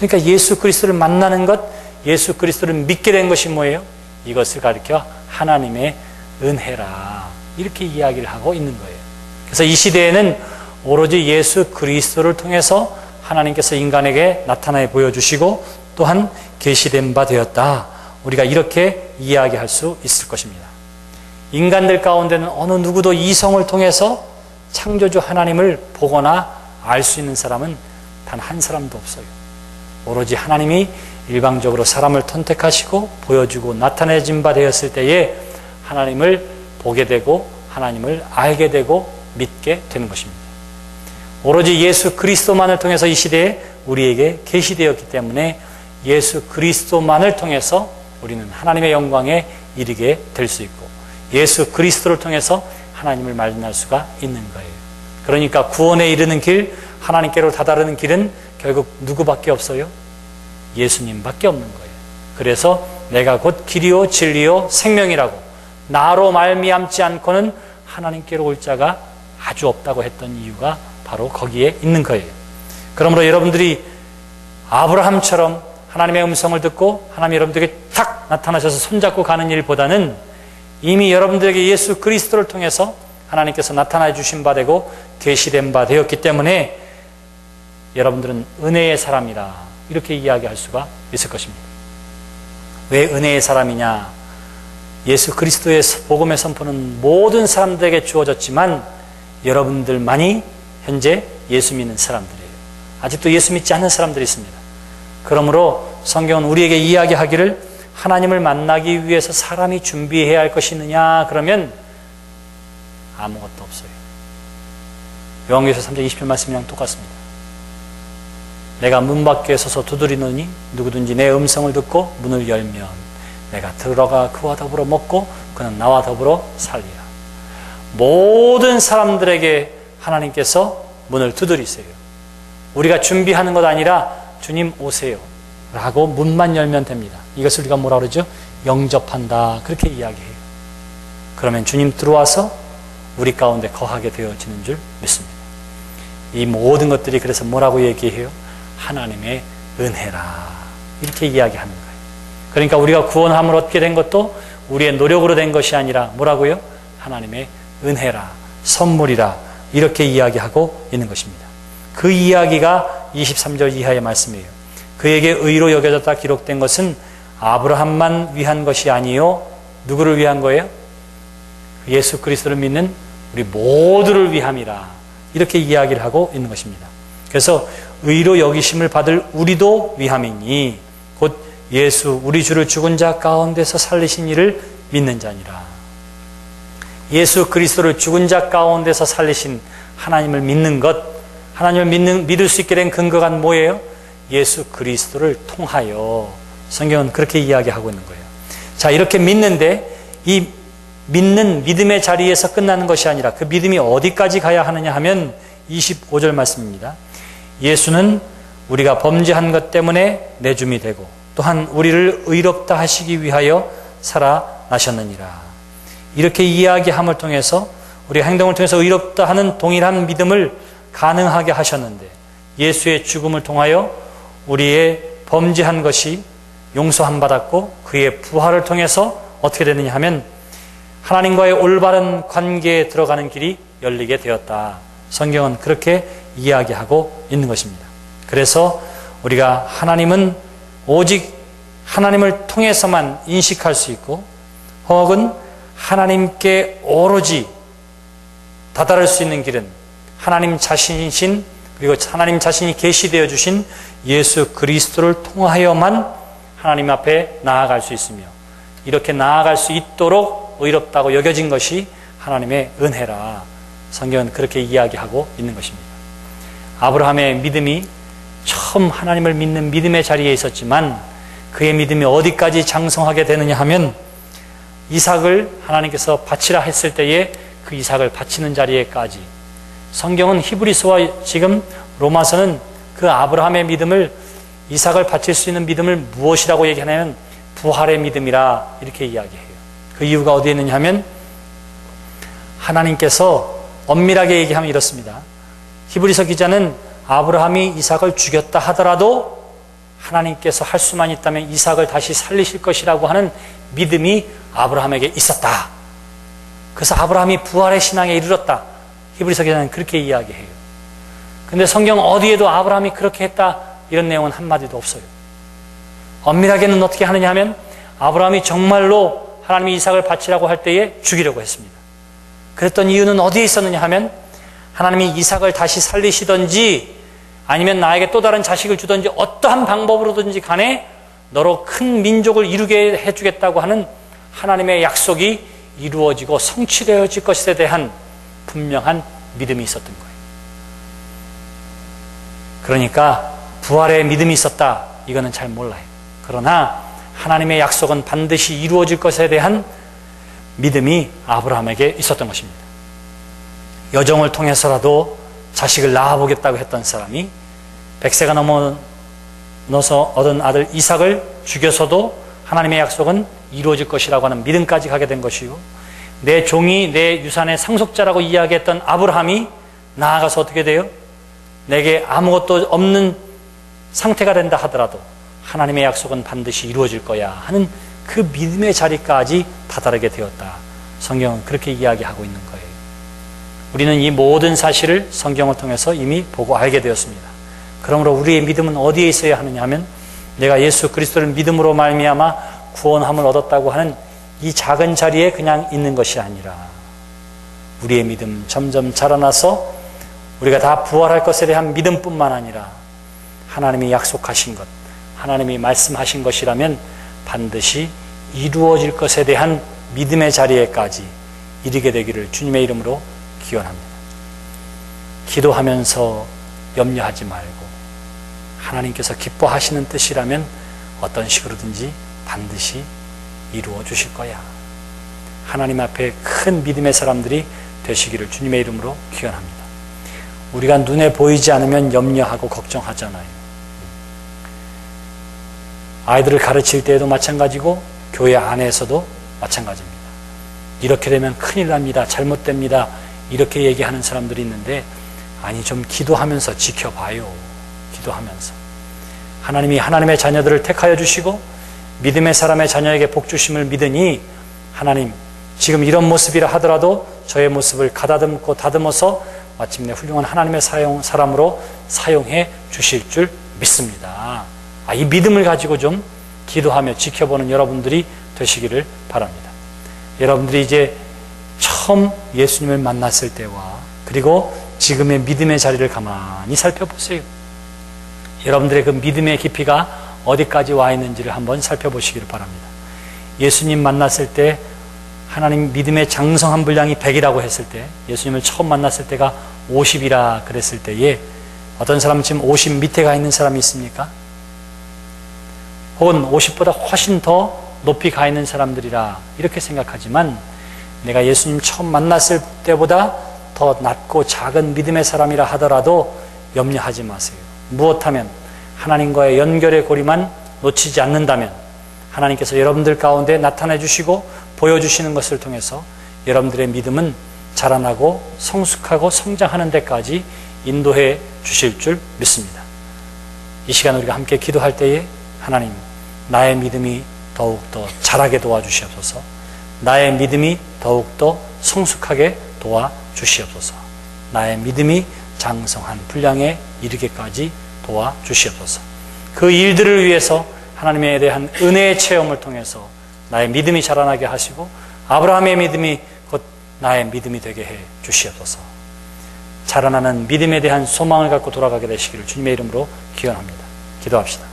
그러니까 예수 그리스도를 만나는 것, 예수 그리스도를 믿게 된 것이 뭐예요? 이것을 가리켜 하나님의 은혜라, 이렇게 이야기를 하고 있는 거예요. 그래서 이 시대에는 오로지 예수 그리스도를 통해서 하나님께서 인간에게 나타나 보여주시고 또한 계시된 바 되었다, 우리가 이렇게 이야기할 수 있을 것입니다. 인간들 가운데는 어느 누구도 이성을 통해서 창조주 하나님을 보거나 알 수 있는 사람은 단 한 사람도 없어요. 오로지 하나님이 일방적으로 사람을 선택하시고 보여주고 나타내진 바 되었을 때에 하나님을 보게 되고 하나님을 알게 되고 믿게 되는 것입니다. 오로지 예수 그리스도만을 통해서 이 시대에 우리에게 계시되었기 때문에 예수 그리스도만을 통해서 우리는 하나님의 영광에 이르게 될 수 있고 예수 그리스도를 통해서 하나님을 만날 수가 있는 거예요. 그러니까 구원에 이르는 길, 하나님께로 다다르는 길은 결국 누구밖에 없어요? 예수님밖에 없는 거예요. 그래서 내가 곧 길이요 진리요 생명이라고, 나로 말미암지 않고는 하나님께로 올 자가 아주 없다고 했던 이유가 바로 거기에 있는 거예요. 그러므로 여러분들이 아브라함처럼 하나님의 음성을 듣고 하나님이 여러분들에게 탁 나타나셔서 손잡고 가는 일보다는 이미 여러분들에게 예수 그리스도를 통해서 하나님께서 나타나 주신 바 되고 계시된 바 되었기 때문에 여러분들은 은혜의 사람이라, 이렇게 이야기할 수가 있을 것입니다. 왜 은혜의 사람이냐? 예수 그리스도의 복음의 선포는 모든 사람들에게 주어졌지만 여러분들만이 현재 예수 믿는 사람들이에요. 아직도 예수 믿지 않는 사람들이 있습니다. 그러므로 성경은 우리에게 이야기하기를 하나님을 만나기 위해서 사람이 준비해야 할 것이 있느냐? 그러면 아무것도 없어요. 요한계시록 3장 20절 말씀이랑 똑같습니다. 내가 문 밖에 서서 두드리노니 누구든지 내 음성을 듣고 문을 열면 내가 들어가 그와 더불어 먹고 그는 나와 더불어 살리라. 모든 사람들에게 하나님께서 문을 두드리세요. 우리가 준비하는 것 아니라 주님 오세요 라고 문만 열면 됩니다. 이것을 우리가 뭐라 그러죠? 영접한다, 그렇게 이야기해요. 그러면 주님 들어와서 우리 가운데 거하게 되어지는 줄 믿습니다. 이 모든 것들이 그래서 뭐라고 얘기해요? 하나님의 은혜라, 이렇게 이야기하는 거예요. 그러니까 우리가 구원함을 얻게 된 것도 우리의 노력으로 된 것이 아니라 뭐라고요? 하나님의 은혜라, 선물이라, 이렇게 이야기하고 있는 것입니다. 그 이야기가 23절 이하의 말씀이에요. 그에게 의로 여겨졌다 기록된 것은 아브라함만 위한 것이 아니요, 누구를 위한 거예요? 예수 그리스도를 믿는 우리 모두를 위함이라, 이렇게 이야기를 하고 있는 것입니다. 그래서 의로 여기심을 받을 우리도 위함이니 곧 예수 우리 주를 죽은 자 가운데서 살리신 이를 믿는 자니라. 예수 그리스도를 죽은 자 가운데서 살리신 하나님을 믿는 것, 하나님을 믿을 수 있게 된 근거가 뭐예요? 예수 그리스도를 통하여. 성경은 그렇게 이야기하고 있는 거예요. 자, 이렇게 믿는데 이 믿는 믿음의 자리에서 끝나는 것이 아니라 그 믿음이 어디까지 가야 하느냐 하면 25절 말씀입니다. 예수는 우리가 범죄한 것 때문에 내줌이 되고 또한 우리를 의롭다 하시기 위하여 살아나셨느니라. 이렇게 이야기함을 통해서 우리 행동을 통해서 의롭다 하는 동일한 믿음을 가능하게 하셨는데 예수의 죽음을 통하여 우리의 범죄한 것이 용서함 받았고 그의 부활을 통해서 어떻게 되느냐 하면 하나님과의 올바른 관계에 들어가는 길이 열리게 되었다. 성경은 그렇게 이야기하고 있는 것입니다. 그래서 우리가 하나님은 오직 하나님을 통해서만 인식할 수 있고 혹은 하나님께 오로지 다다를 수 있는 길은 하나님 자신이신 그리고 하나님 자신이 계시되어 주신 예수 그리스도를 통하여만 하나님 앞에 나아갈 수 있으며 이렇게 나아갈 수 있도록 의롭다고 여겨진 것이 하나님의 은혜라. 성경은 그렇게 이야기하고 있는 것입니다. 아브라함의 믿음이 처음 하나님을 믿는 믿음의 자리에 있었지만 그의 믿음이 어디까지 장성하게 되느냐 하면 이삭을 하나님께서 바치라 했을 때에 그 이삭을 바치는 자리에까지. 성경은 히브리서와 지금 로마서는 그 아브라함의 믿음을 이삭을 바칠 수 있는 믿음을 무엇이라고 얘기하냐면 부활의 믿음이라 이렇게 이야기해요. 그 이유가 어디에 있느냐 하면 하나님께서 엄밀하게 얘기하면 이렇습니다. 히브리서 기자는 아브라함이 이삭을 죽였다 하더라도 하나님께서 할 수만 있다면 이삭을 다시 살리실 것이라고 하는 믿음이 아브라함에게 있었다. 그래서 아브라함이 부활의 신앙에 이르렀다. 히브리서 기자는 그렇게 이야기해요. 근데 성경 어디에도 아브라함이 그렇게 했다 이런 내용은 한마디도 없어요. 엄밀하게는 어떻게 하느냐 하면 아브라함이 정말로 하나님이 이삭을 바치라고 할 때에 죽이려고 했습니다. 그랬던 이유는 어디에 있었느냐 하면 하나님이 이삭을 다시 살리시든지 아니면 나에게 또 다른 자식을 주든지 어떠한 방법으로든지 간에 너로 큰 민족을 이루게 해주겠다고 하는 하나님의 약속이 이루어지고 성취되어질 것에 대한 분명한 믿음이 있었던 거예요. 그러니까 부활의 믿음이 있었다 이거는 잘 몰라요. 그러나 하나님의 약속은 반드시 이루어질 것에 대한 믿음이 아브라함에게 있었던 것입니다. 여정을 통해서라도 자식을 낳아보겠다고 했던 사람이 100세가 넘어서 얻은 아들 이삭을 죽여서도 하나님의 약속은 이루어질 것이라고 하는 믿음까지 가게 된 것이고, 내 종이 내 유산의 상속자라고 이야기했던 아브라함이 나아가서 어떻게 돼요? 내게 아무것도 없는 상태가 된다 하더라도 하나님의 약속은 반드시 이루어질 거야 하는 그 믿음의 자리까지 다다르게 되었다. 성경은 그렇게 이야기하고 있는 거예요. 우리는 이 모든 사실을 성경을 통해서 이미 보고 알게 되었습니다. 그러므로 우리의 믿음은 어디에 있어야 하느냐 하면 내가 예수 그리스도를 믿음으로 말미암아 구원함을 얻었다고 하는 이 작은 자리에 그냥 있는 것이 아니라 우리의 믿음 점점 자라나서 우리가 다 부활할 것에 대한 믿음뿐만 아니라 하나님이 약속하신 것, 하나님이 말씀하신 것이라면 반드시 이루어질 것에 대한 믿음의 자리에까지 이르게 되기를 주님의 이름으로 기원합니다. 기도하면서 염려하지 말고 하나님께서 기뻐하시는 뜻이라면 어떤 식으로든지 반드시 이루어 주실 거야. 하나님 앞에 큰 믿음의 사람들이 되시기를 주님의 이름으로 기원합니다. 우리가 눈에 보이지 않으면 염려하고 걱정하잖아요. 아이들을 가르칠 때에도 마찬가지고 교회 안에서도 마찬가지입니다. 이렇게 되면 큰일 납니다. 잘못됩니다. 이렇게 얘기하는 사람들이 있는데, 아니 좀 기도하면서 지켜봐요. 기도하면서 하나님이 하나님의 자녀들을 택하여 주시고 믿음의 사람의 자녀에게 복 주심을 믿으니 하나님 지금 이런 모습이라 하더라도 저의 모습을 가다듬고 다듬어서 마침내 훌륭한 하나님의 사람으로 사용해 주실 줄 믿습니다. 이 믿음을 가지고 좀 기도하며 지켜보는 여러분들이 되시기를 바랍니다. 여러분들이 이제 처음 예수님을 만났을 때와 그리고 지금의 믿음의 자리를 가만히 살펴보세요. 여러분들의 그 믿음의 깊이가 어디까지 와 있는지를 한번 살펴보시기를 바랍니다. 예수님 만났을 때 하나님 믿음의 장성한 분량이 100이라고 했을 때, 예수님을 처음 만났을 때가 50이라 그랬을 때에 어떤 사람은 지금 50 밑에 가 있는 사람이 있습니까? 혹은 50보다 훨씬 더 높이 가 있는 사람들이라 이렇게 생각하지만, 내가 예수님 처음 만났을 때보다 더 낮고 작은 믿음의 사람이라 하더라도 염려하지 마세요. 무엇하면 하나님과의 연결의 고리만 놓치지 않는다면 하나님께서 여러분들 가운데 나타내 주시고 보여주시는 것을 통해서 여러분들의 믿음은 자라나고 성숙하고 성장하는 데까지 인도해 주실 줄 믿습니다. 이 시간 우리가 함께 기도할 때에 하나님, 나의 믿음이 더욱더 자라게 도와주시옵소서. 나의 믿음이 더욱더 성숙하게 도와주시옵소서. 나의 믿음이 장성한 분량에 이르게까지 도와주시옵소서. 그 일들을 위해서 하나님에 대한 은혜의 체험을 통해서 나의 믿음이 자라나게 하시고 아브라함의 믿음이 곧 나의 믿음이 되게 해 주시옵소서. 자라나는 믿음에 대한 소망을 갖고 돌아가게 되시기를 주님의 이름으로 기원합니다. 기도합시다.